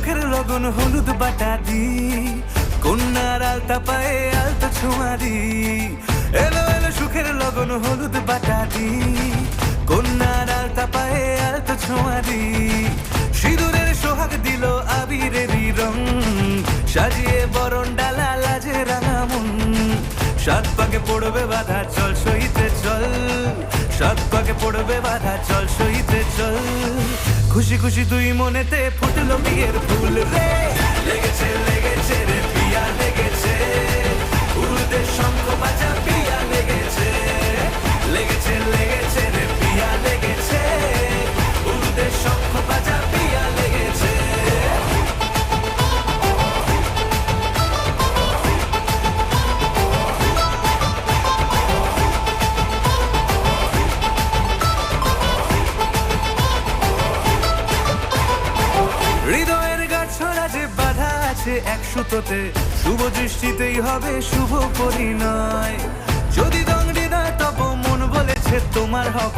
সুখের লগন হলুদ বাটা দি, কন্যার আলতা পায়ে আলতা ছোঁয়া দি। এলো এলো সুখের লগন হলুদ বাটা দি, কন্যার আলতা পায়ে আলতা ছোঁয়া দি। সিঁদুরের সোহাগ দিল আবিরেরই রং, সাজিয়ে বরণ ডালা লাজে রাঙা মন। সাত পাকে পড়বে বাধা চল সইতে চল, সাত পাকে পড়বে বাধা চল সইতে চল। খুশি খুশি দুই মনেতে ফুটলো বিয়ের ফুল রে, লেগেছে লেগেছে রে পিয়া লেগেছে, উড়তে শঙ্খ বাজা পিয়া লেগেছে, লেগেছে লেগেছে রে পিয়া লেগেছে, উড়তে শঙ্খ বাজা পিয়া লেগেছে। হৃদয়ের গাছড়া যে বাধা আছে এক সুতোতে, শুভ দৃষ্টিতেই হবে শুভ পরিণয়। যদি দংড়ি না তব মন বলেছে তোমার হব,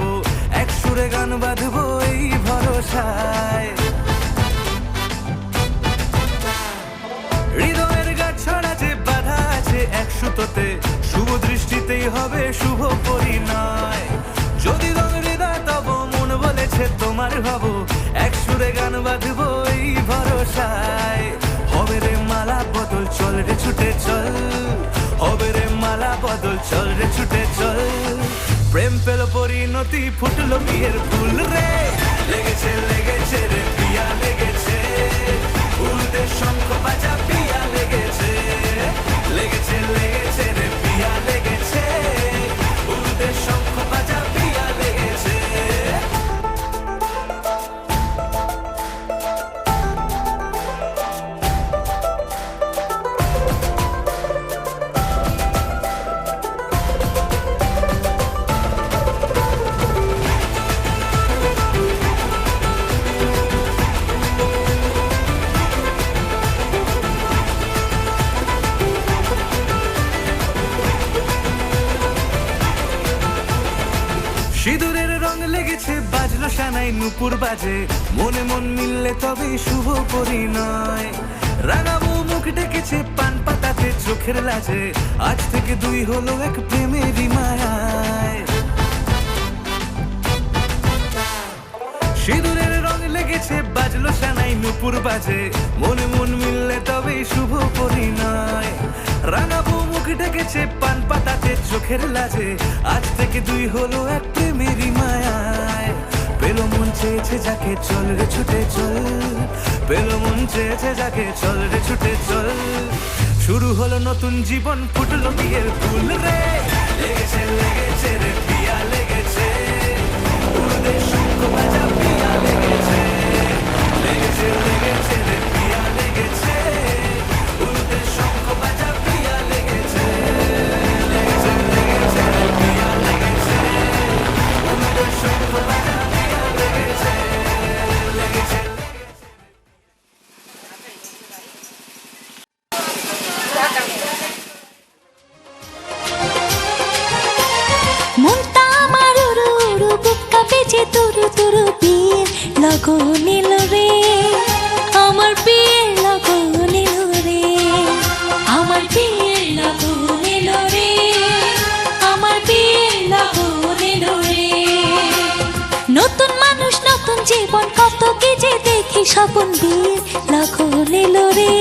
এক সুরে গান বাঁধবো এই ভরসায়। হৃদয়ের গাছড়া যে বাধা আছে এক সুতোতে, শুভ দৃষ্টিতেই হবে শুভ পরিণয়। যদি দংড়ি না তব মন বলেছে তোমার হব, এক সুরে গান বাঁধবো এই ভরসায়। হবে রে মালা বদল চল রে ছুটে চল, হবে রে মালা বদল চল রে ছুটে চল। প্রেম পেল পরিণতি ফুটলো বিয়ের ফুল রে, লেগেছে লেগেছে রে পিয়া লেগেছে, উড়তে শঙ্খ বাজা পিয়া লেগেছে, লেগেছে লেগেছে রে পিয়া লেগেছে, উড়তে শঙ্খ বাজা পিয়া লেগেছে। সিঁদুরের রং লেগেছে বাজলো সানাই নুপুর বাজে, মনে মন মিললে তবে শুভ পরিণয়। রাঙাবো মুখ ডেকেছে পান পাতাতে চোখের লাজে, আজ থেকে দুই হলো এক প্রেমেরই মায়ায়। সিঁদুরের রং লেগেছে বাজলো সানাই নুপুর বাজে, মনে মন মিললে তবে শুভ পরিণয়। রাঙাবো মুখ ডেকেছে পান পাতাতে চোখের লাজে, আজ থেকে দুই হলো এক প্রেমেরই মায়ায়। পেলো মন চেয়েছে যাকে চল রে ছুটে চল, পেলো মন চেয়েছে যাকে চল রে ছুটে চল। শুরু হলো নতুন জীবন ফুটলো বিয়ের ফুল রে, লেগেছে লেগেছে রে পিয়া লেগেছে, উড়তে শঙ্খ বাজা পিয়া লেগেছে, লেগেছে লেগেছে রে পিয়া লেগেছে, উড়তে শঙ্খ বাজা পিয়া লেগেছে, লেগেছে লেগেছে রে পিয়া লেগেছে, উড়তে শঙ্খ বাজা পিয়া লেগেছে, লেগেছে। মনটা আমার উড়ু উড়ু বুক কাঁপেছে তুরু তুরু, বিয়ের লগন এলো রে, আমার বিয়ের লগন এলো রে, আমার বিয়ের লগন এলো রে, আমার বিয়ের লগন এলো রে। নতুন মানুষ নতুন জীবন কত কি যে দেখি স্বপন, বিয়ের লগন এলো রে,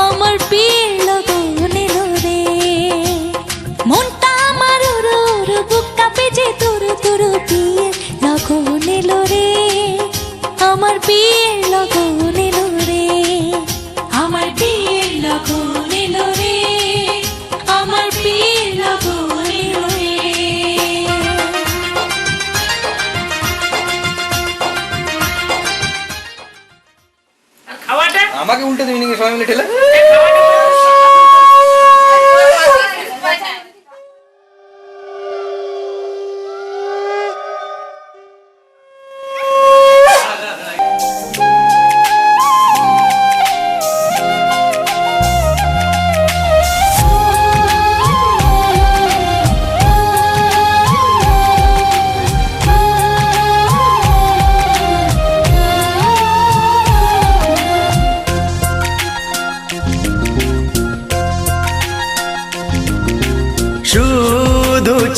আমার বিয়ের লগন এলো রে। মনটা আমার উড়ু উড়ু বুক কাঁপেছে তুরু তুরু, বিয়ের লগন এলো রে, আমার বিয়ের লগন এলো রে, আমার বিয়ের লগন এলো রে, আমার বিয়ের লগন এলো রে। আমাকে উল্টে দিবি নাকি সবাই মিলে ঠেলে?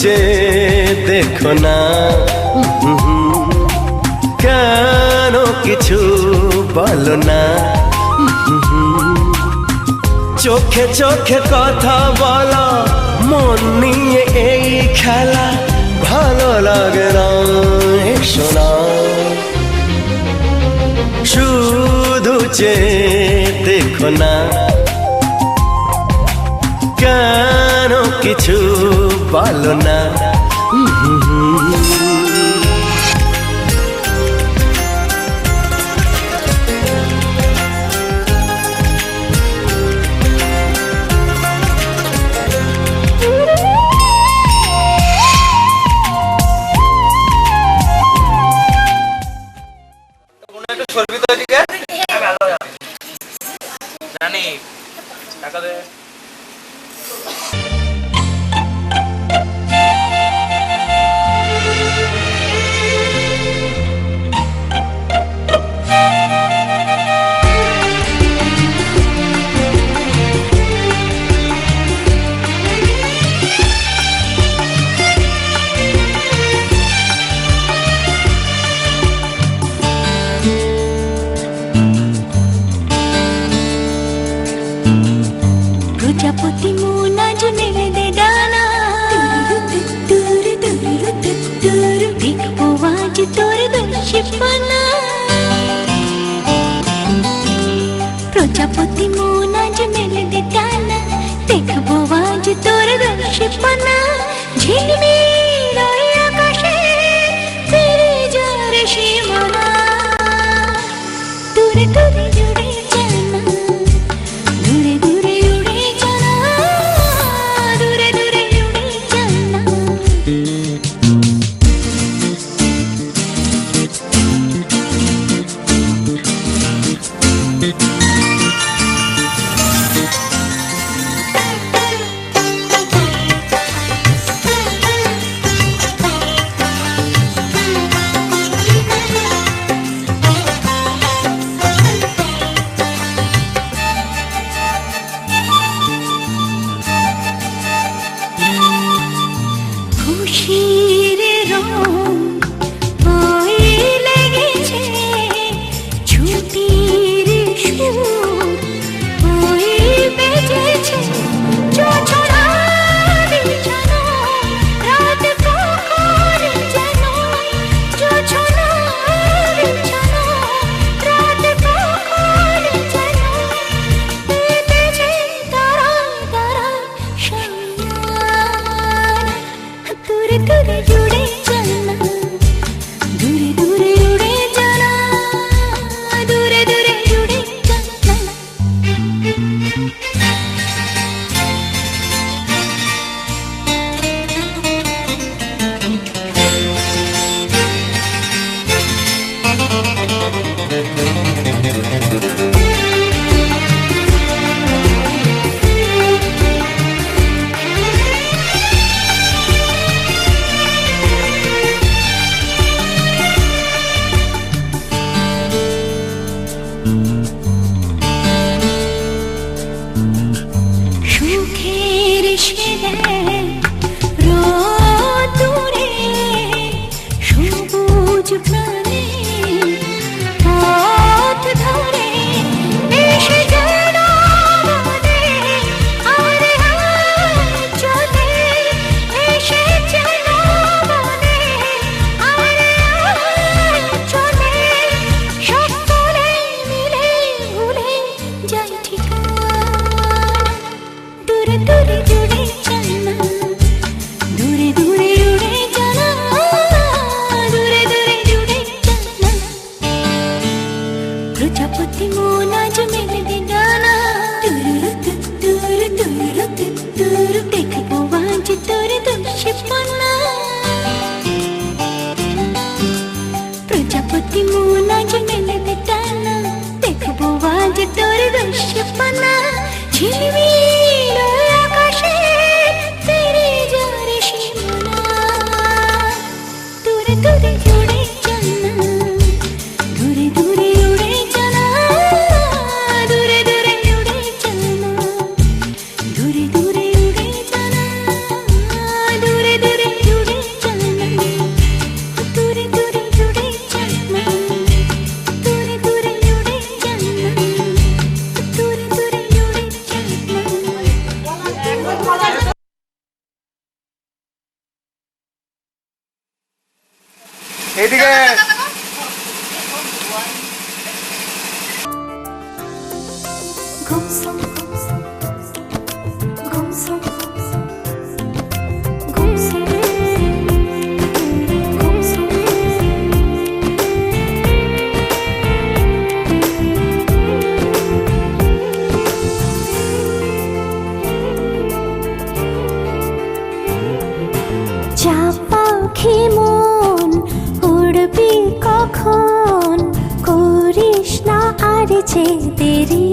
চেয়ে দেখো না কেন কিছু বলো না চোখে চোখে কথা বলা মন নিয়ে এই খেলা ভালো লাগে না শোনা শুধু চেয়ে দেখো না কেন কিছু বলো না জানি টাকা দে প্রজাপতি মন আজ নেড়ে দে ডানা দেখবো আজ তোর দর্শিপানা প্রজাপতি মন আজ নেড়ে দে ডানা দেখবো আজ তোর দর্শিপানা ঝিলমিল ওই আকাশে ফিরে যার সীমানা দূরে দূরে জুড়ে জানা দূরে দূরে উড়ে জানা দূরে দূরে উড়ে জানা খুশির রং ওই লেগেছে ছুটির সুর ওই বেজেছে জোছনা বিছানো রাত কখন যেন জোছনা বিছানো রাত কখন যেন বেজেছে তারা তারা দূরে দূরে জুড়ে জানা দূরে দূরে উড়ে জানা দূরে দূরে জুড়ে জানা সুখের সেদের রোদুরে সবুজ প্রাণে পথ ধরে এসে যেন বলে আর চলে এসে যেন বলে আর চলে সকলে মিলে ভুলে যাই ঠিকানা দূরে দূরে জুড়ে জানা দূরে দূরে উড়ে জানা দূরে দূরে জুড়ে জানা প্রজাপতি মন আজ মেলে দে ডানা দেখবো আজ তোর দর্শিপানা প্রজাপতি মন আজ মেলে দে ডানা দেখবো আজ তোর দর্শিপানা ঝিলমিল ওই আকাশে ফিরে যার সীমানা দূরে দূরে জুড়ে জানা দূরে দূরে উড়ে জানা দূরে দূরে উড়ে জানা দূরে দূরে উড়ে জানা এদিকে ঘুমসুম ঘুমসুম ঘুমসুম ঘুমসুম যা পাখি মন উড়বি কখন করিস না আর যে দেরি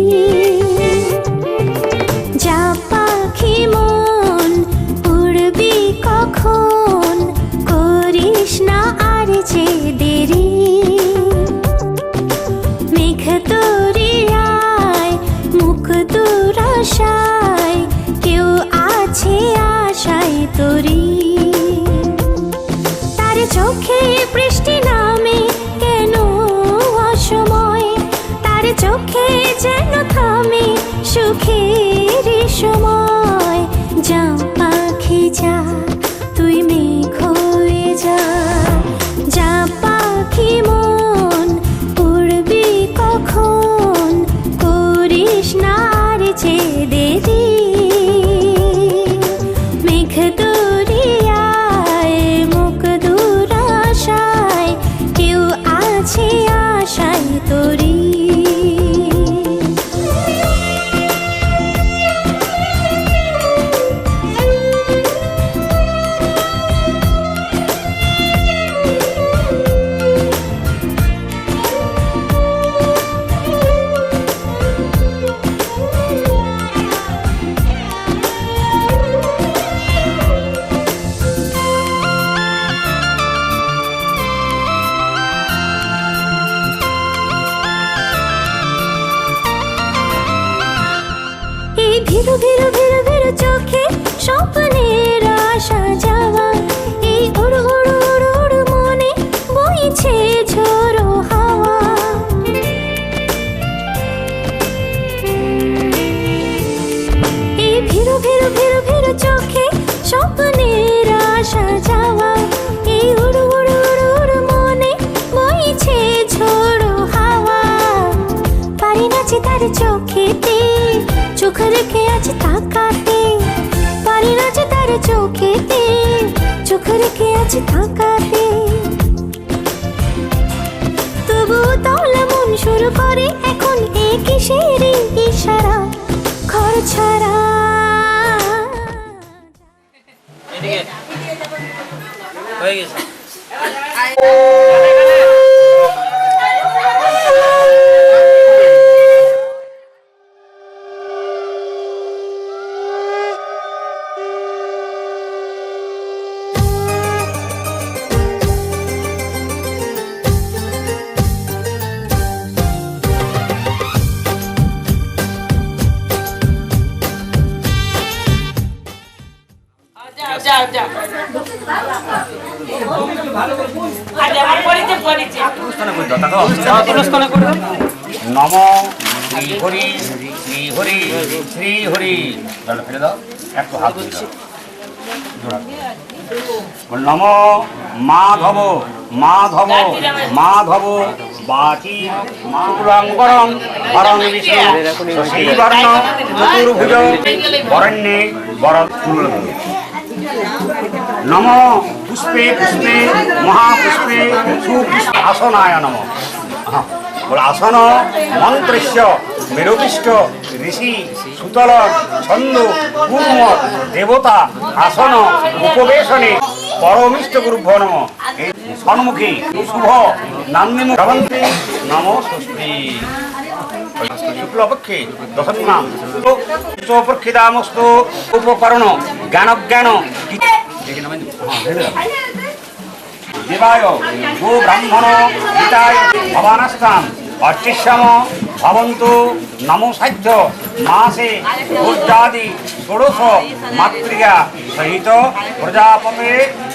যা পাখি মন উড়বি কখন করিস না আর যে দেরি মেঘ দরিয়ায় মুখ দুরাশায় কেউ আছে আশায় তোরি তার চোখে বৃষ্টি নামে কেন অসময় তার চোখে যেন থামে সুখের সময় যা পাখি যা তুই মেঘ হয়ে যা যা পাখি মন উড়বি কখন করিস না আর যে দেরি মেঘ দরিয়ায় মুখ দুরাশায় কেউ আছে আশায় তোরি ভিরু ভিরু ভিরু ভিরু চোখে স্বপ্নের আশা যাওয়া এই উড়ু উড়ু উড়ু উড়ু মনে বইছে ঝোড়ো হাওয়া এই ভিরু ভিরু ভিরু ভিরু চোখে স্বপ্নের আশা যাওয়া এই উড়ু উড়ু উড়ু উড়ু মনে বইছে ঝোড়ো হাওয়া পারি না যে তার চোখেতে চোখ রেখে আছে তাকাতে পারি না যে তার চোখেতে চোখ রেখে আছে তাকাতে তবু তাহলে মন শুরু করে এখন এ কিসের ইশারা ঘর ছাড়া এদিকে হয়ে গেছে নম শ্রী হরি শ্রী হরি শ্রী হরি জল ফেলে দাও একটু হাত দিয়ে দাও। নম মাধব মাধব মাধব বাচি মাঙ্গলং বরং বিষ্ণু শশীবর্ণ চতুর্ভুজ বরণ্যে বরতুল নম পুষ্পে পুষ্পে মহাপুষ্পে সুপুষ্প আসনায় নম বলে আসন মন্ত্রস্য মেরুপিষ্ট ঋষি সুতল ছন্দ কুর্ম দেবতা আসন উপবেশনে পরমিষ্ট গুরুভ্য নম এই সন্মুখী শুভ নান্দিম ভবন্তি নম ষষ্ঠী শুক্লপক্ষে দশম্যাম প্রক্ষিতামস্তু উপকরণ জ্ঞানজ্ঞান দেবায় গো ব্রাহ্মণ গীতায় ভবানাস্তাম অর্চিষ্যাম ভবন্তু নমো সাধ্য মাসে ভোজ্যাদি ষোড়শ মাতৃকা সহিত প্রজাপতে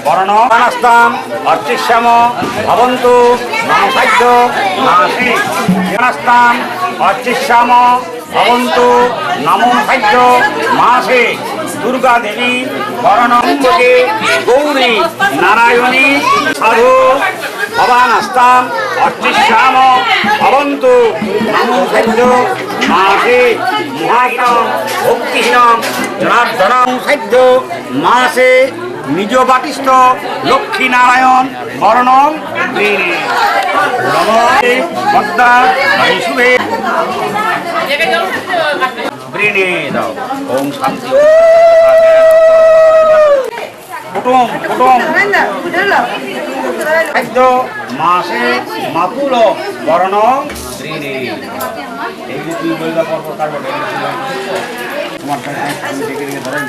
বর্ণাস্তাম অর্চিষ্যাম ভবন্তু নমো সাধ্য মাসে অর্চিষ্যাম ভবন্তু নমো সাধ্য মাসে দুর্গা দেবী বরণম্বকে গৌরী নারায়ণী সাধু ভবানাস্তাম অর্চিষ্যাম ভবন্তু নমো সদ্য মাসে মহাহীনম ভক্তিহীনম জনার্দনম সদ্য মাসে নিজ বাটিষ্ঠ লক্ষ্মী নারায়ণ বরণম গৃহীণী নমঃ পদ্মা শুভে গৃহীণী দাও ওম শান্তি কুটুম কুটুম খাদ্য মাসে মাতুল বরণ গৃহীণী এগুলি তুই বলবা পর পর কাটবো তোমার দেখে দেখে ধরেন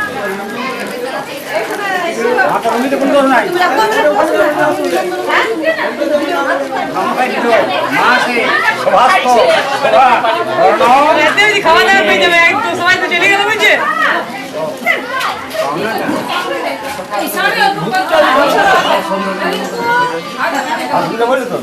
মাসে শোভাস্ত শোভা বরণ খাওয়া দাওয়া হয়ে যাবে একটু সবাই তো চলে গেল বুঝছে বলে তো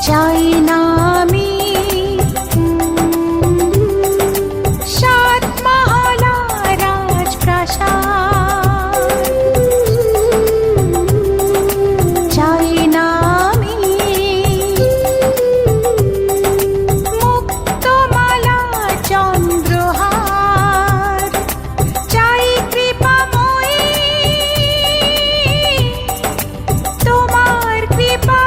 চাই না আমি সাত মহলা রাজপ্রাসাদ, চাই না আমি মুক্তমালা চন্দ্রহার, চাই কৃপাময়ী তোমার কৃপা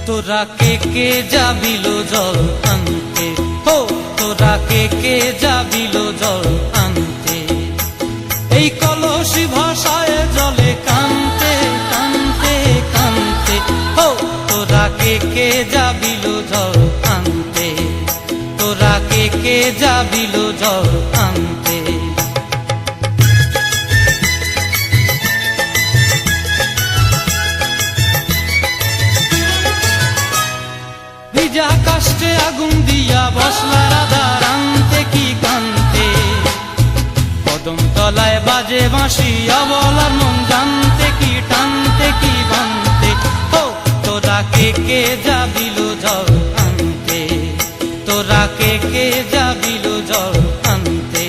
তোরা কে যাবিল জল আনতে, হো তোরা কে যাবিল জল আনতে, এই কলসি ভাষায় জলে কানতে কানতে কানতে, হো তোরা কে যাবিল জল আনতে, তোরা কে যাবিল জল আনতে। ভিজা কাষ্টে আগুন দিয়া বসলা রাধা রানতে কি কানতে, কদম তলায় বাজে বাঁশি অবলার মন জানতে কি টানতে কি বানতে, ও তোরা কে যাবিল জল আনতে, তোরা কে যাবিল জল আনতে।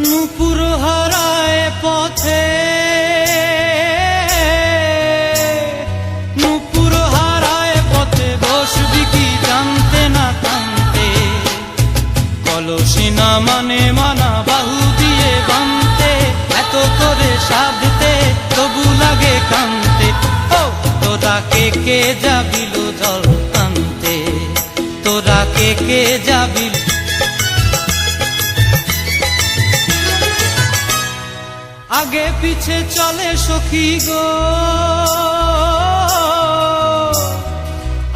নূপুর হারায় পথে, নূপুর হারায় পথে বসবি কি জানতে না কানতে, কলসি না মানে মানা বাহু দিয়ে বানতে, এত করে সাধতে তবু লাগে কানতে, ও তোরা কে যাবিল জল আনতে, তোরা কে যাবিল। আগে পিছে চলে সখী গো,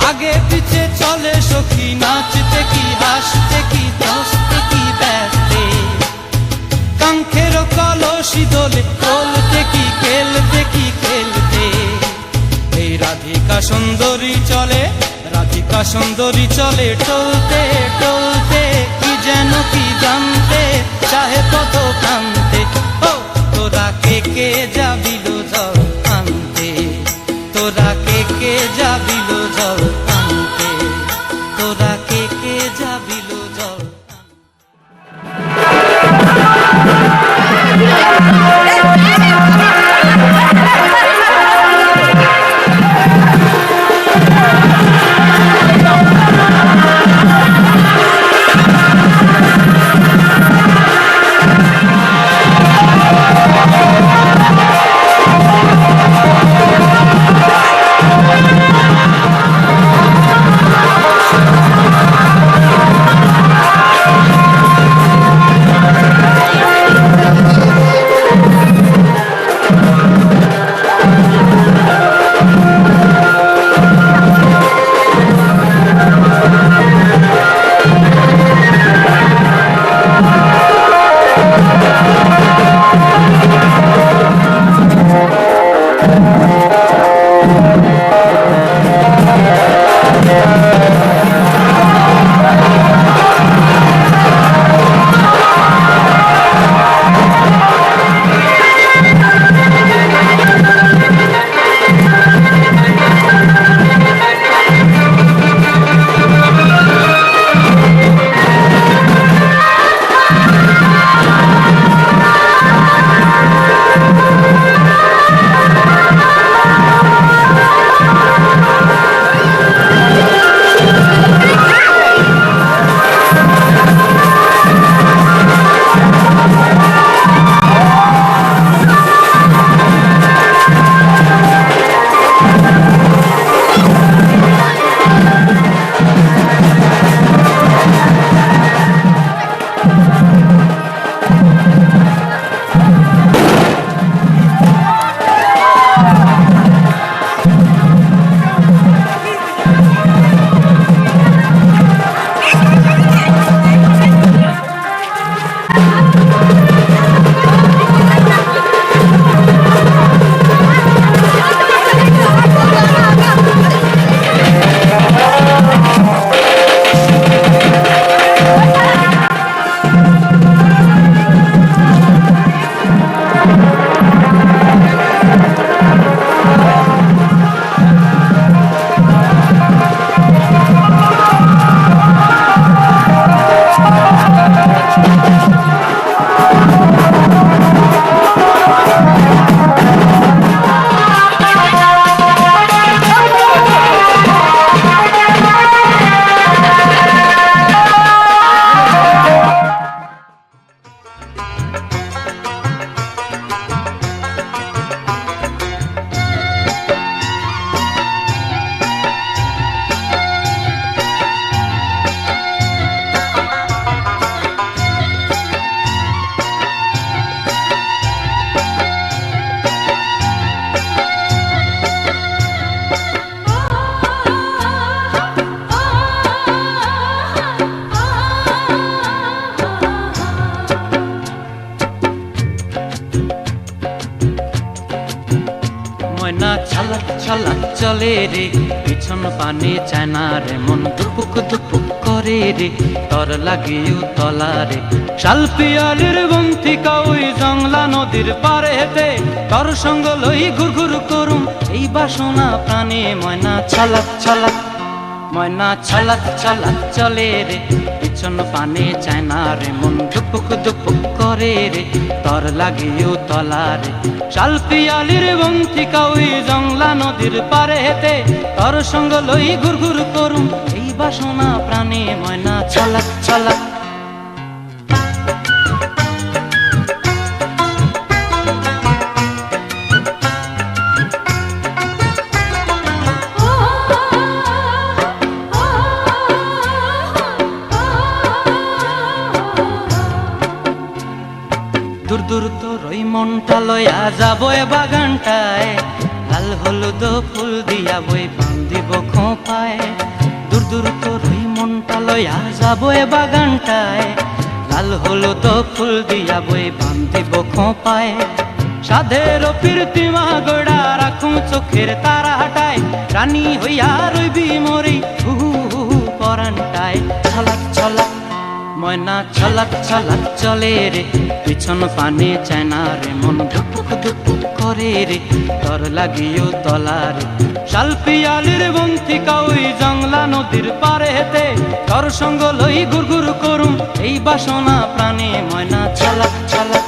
আগে পিছে চলে সখী, নাচতে কি হাসতে কি দোস্তে কি ব্যস্তে, কাঙ্ক্ষের কলসি দোলে তোলতে কি খেলতে কি খেলতে, এই রাধিকা সুন্দরী চলে, রাধিকা সুন্দরী চলে টলতে টলতে, কি যেন কি জানতে চাহে কত কানতে, ও তোরা কে যাবিল জল আনতে, তোরা কে যাবিল জল আনতে, তোরা কে যাবিল জল ছলক ছলক চলে রে পিছন পানে চায় না রে মন দুপুক দুপুক করে রে তর লাগিও তলা রে শালপিয়ালির বন্থিকা ওই জংলা নদীর পারে হেতে তর সঙ্গ লই ঘুর ঘুর করুম এই বাসনা প্রাণে ময়না ছলক ছলক ময়না ছলক ছলক চলে রে পিছন পানে চায় না রে মন দুপুক দুপুক করে রে তর লাগিও তলা রে শালপিয়ালির বন্থিকা ওই জংলা নদীর পারে হেতে তর সঙ্গ লই ঘুর ঘুর করুম এই বাসনা প্রাণে ময়না ছলক ছলক দূর দূর তোর ওই মনটা লয়া যাবো এ বাগানটায় লাল হলুদ ফুল দিয়া বই বান্ধিব খোঁপায় দূর দূর তোর ওই মনটা লয়া যাবো এ বাগানটায় লাল হলুদ ফুল দিয়া বই বান্ধিব খোঁপায় সাধের প্রীতিমা গোড়া রাখুম চোখের তারা হাটায় রানী হইয়া রইবি মরি হু হু পরানটায় ছলক ছলক ময়না ছলক ছলক চলে রে পিছন পানে চায় না রে মন ধুপুক ধুপুক করে রে তর লাগিও তলা রে শালপিয়ালির বন্থিকা ওই জংলা নদীর পারে হেতে তর সঙ্গ লই ঘুর ঘুর করুম এই বাসনা প্রাণে ময়না ছলক ছলক